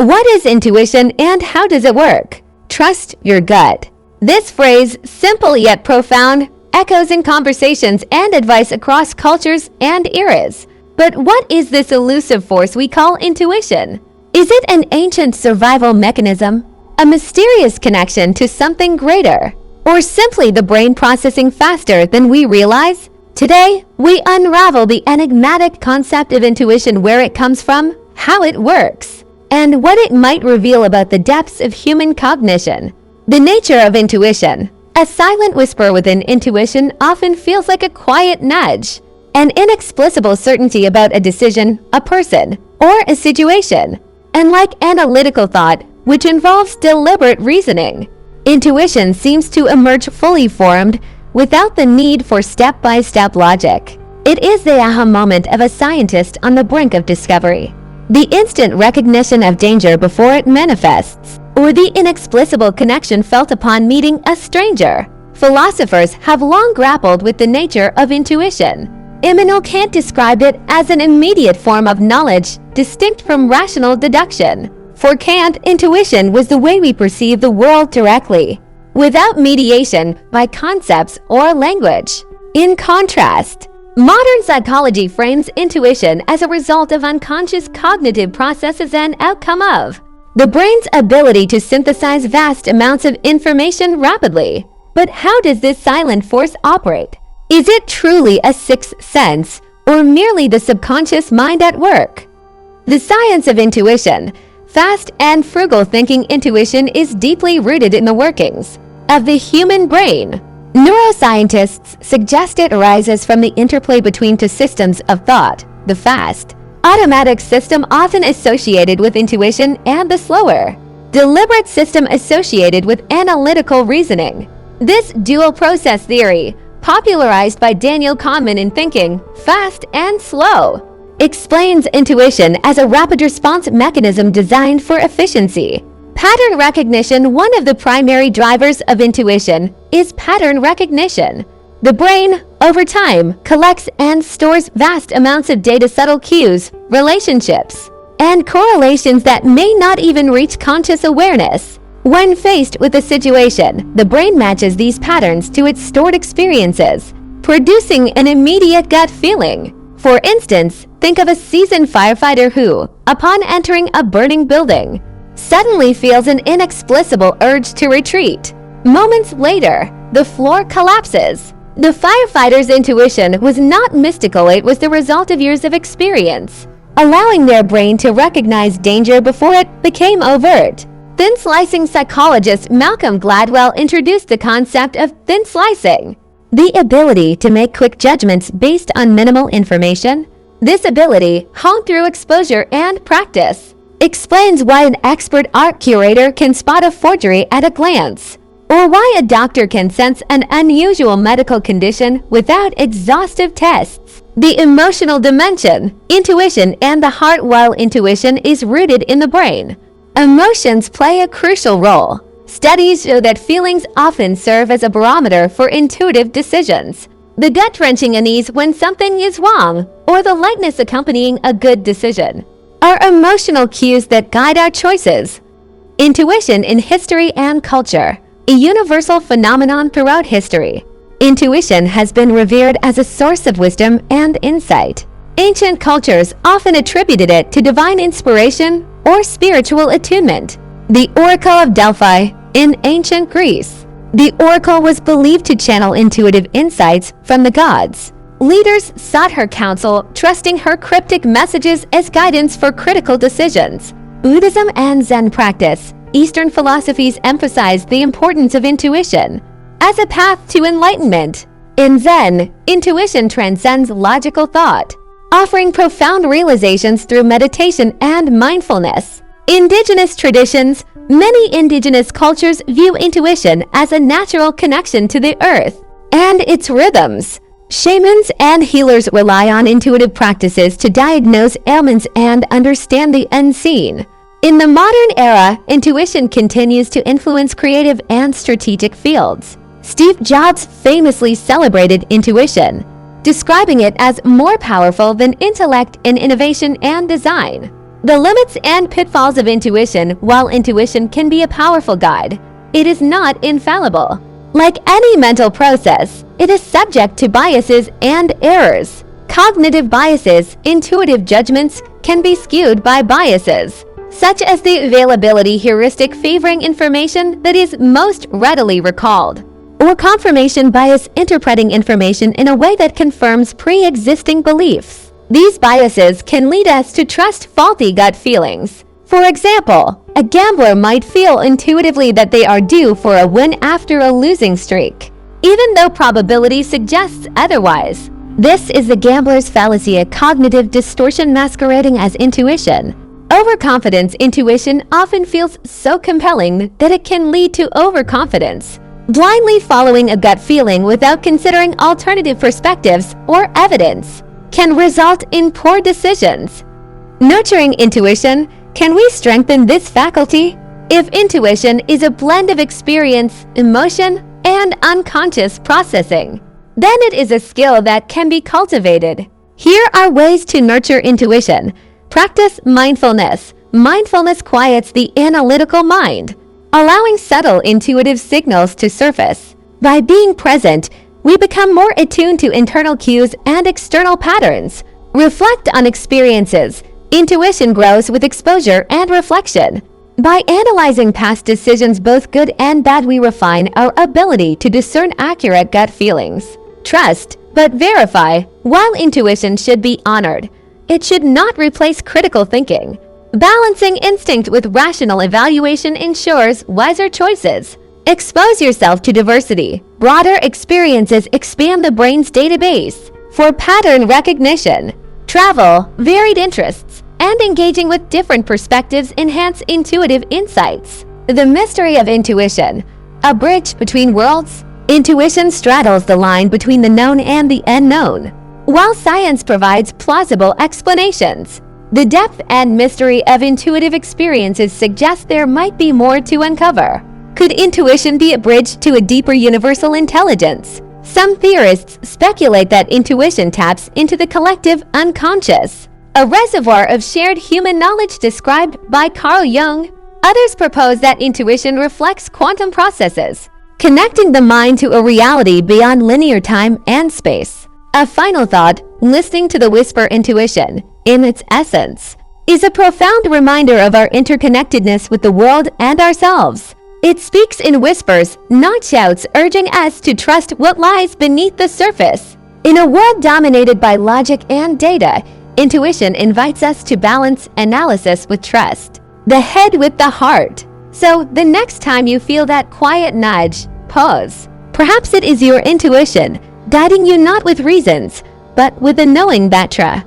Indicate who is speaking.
Speaker 1: What is intuition and how does it work? Trust your gut. This phrase, simple yet profound, echoes in conversations and advice across cultures and eras. But what is this elusive force we call intuition? Is it an ancient survival mechanism, a mysterious connection to something greater, or simply the brain processing faster than we realize? Today, we unravel the enigmatic concept of intuition, where it comes from, how it works, and what it might reveal about the depths of human cognition. The nature of intuition. A silent whisper within intuition often feels like a quiet nudge, an inexplicable certainty about a decision, a person, or a situation. And like analytical thought, which involves deliberate reasoning, intuition seems to emerge fully formed without the need for step-by-step logic. It is the aha moment of a scientist on the brink of discovery, the instant recognition of danger before it manifests, or the inexplicable connection felt upon meeting a stranger. Philosophers have long grappled with the nature of intuition. Immanuel Kant described it as an immediate form of knowledge distinct from rational deduction. For Kant, intuition was the way we perceive the world directly, without mediation by concepts or language. In contrast, modern psychology frames intuition as a result of unconscious cognitive processes and outcome of the brain's ability to synthesize vast amounts of information rapidly. But how does this silent force operate? Is it truly a sixth sense, or merely the subconscious mind at work? The science of intuition. Fast and frugal thinking. Intuition is deeply rooted in the workings of the human brain. Neuroscientists suggest it arises from the interplay between two systems of thought, the fast, automatic system often associated with intuition, and the slower, deliberate system associated with analytical reasoning. This dual process theory, popularized by Daniel Kahneman in Thinking, Fast and Slow, explains intuition as a rapid response mechanism designed for efficiency. Pattern recognition. One of the primary drivers of intuition is pattern recognition. The brain, over time, collects and stores vast amounts of data, subtle cues, relationships, and correlations that may not even reach conscious awareness. When faced with a situation, the brain matches these patterns to its stored experiences, producing an immediate gut feeling. For instance, think of a seasoned firefighter who, upon entering a burning building, suddenly feels an inexplicable urge to retreat. Moments later, the floor collapses. The firefighter's intuition was not mystical, it was the result of years of experience, allowing their brain to recognize danger before it became overt. Thin slicing. Psychologist Malcolm Gladwell introduced the concept of thin slicing, the ability to make quick judgments based on minimal information. This ability, honed through exposure and practice, explains why an expert art curator can spot a forgery at a glance, or why a doctor can sense an unusual medical condition without exhaustive tests. The emotional dimension, intuition and the heart. While intuition is rooted in the brain, emotions play a crucial role. Studies show that feelings often serve as a barometer for intuitive decisions. The gut-wrenching unease when something is wrong, or the lightness accompanying a good decision, are emotional cues that guide our choices. Intuition in history and culture. A universal phenomenon throughout history, intuition has been revered as a source of wisdom and insight. Ancient cultures often attributed it to divine inspiration or spiritual attunement. The Oracle of Delphi in ancient Greece. The oracle was believed to channel intuitive insights from the gods. Leaders sought her counsel, trusting her cryptic messages as guidance for critical decisions. Buddhism and Zen practice. Eastern philosophies emphasize the importance of intuition as a path to enlightenment. In Zen, intuition transcends logical thought, offering profound realizations through meditation and mindfulness. Indigenous traditions. Many indigenous cultures view intuition as a natural connection to the earth and its rhythms. Shamans and healers rely on intuitive practices to diagnose ailments and understand the unseen. In the modern era, intuition continues to influence creative and strategic fields. Steve Jobs famously celebrated intuition, describing it as more powerful than intellect in innovation and design. The limits and pitfalls of intuition. While intuition can be a powerful guide, it is not infallible. Like any mental process, it is subject to biases and errors. Cognitive biases, intuitive judgments, can be skewed by biases, such as the availability heuristic favoring information that is most readily recalled, or confirmation bias interpreting information in a way that confirms pre-existing beliefs. These biases can lead us to trust faulty gut feelings. For example, a gambler might feel intuitively that they are due for a win after a losing streak, even though probability suggests otherwise. This is the gambler's fallacy, a cognitive distortion masquerading as intuition. Overconfidence. Intuition often feels so compelling that it can lead to overconfidence. Blindly following a gut feeling without considering alternative perspectives or evidence can result in poor decisions. Nurturing intuition. Can we strengthen this faculty? If intuition is a blend of experience, emotion, and unconscious processing, then it is a skill that can be cultivated. Here are ways to nurture intuition. Practice mindfulness. Mindfulness quiets the analytical mind, allowing subtle intuitive signals to surface. By being present, we become more attuned to internal cues and external patterns. Reflect on experiences. Intuition grows with exposure and reflection. By analyzing past decisions, both good and bad, we refine our ability to discern accurate gut feelings. Trust, but verify. While intuition should be honored, it should not replace critical thinking. Balancing instinct with rational evaluation ensures wiser choices. Expose yourself to diversity. Broader experiences expand the brain's database for pattern recognition. Travel, varied interests, and engaging with different perspectives enhance intuitive insights. The mystery of intuition, a bridge between worlds. Intuition straddles the line between the known and the unknown. While science provides plausible explanations, the depth and mystery of intuitive experiences suggest there might be more to uncover. Could intuition be a bridge to a deeper universal intelligence? Some theorists speculate that intuition taps into the collective unconscious, a reservoir of shared human knowledge described by Carl Jung. Others propose that intuition reflects quantum processes, connecting the mind to a reality beyond linear time and space. A final thought, listening to the whisper. Intuition, in its essence, is a profound reminder of our interconnectedness with the world and ourselves. It speaks in whispers, not shouts, urging us to trust what lies beneath the surface. In a world dominated by logic and data, intuition invites us to balance analysis with trust, the head with the heart. So, the next time you feel that quiet nudge, pause. Perhaps it is your intuition, guiding you not with reasons, but with a knowing. Batra.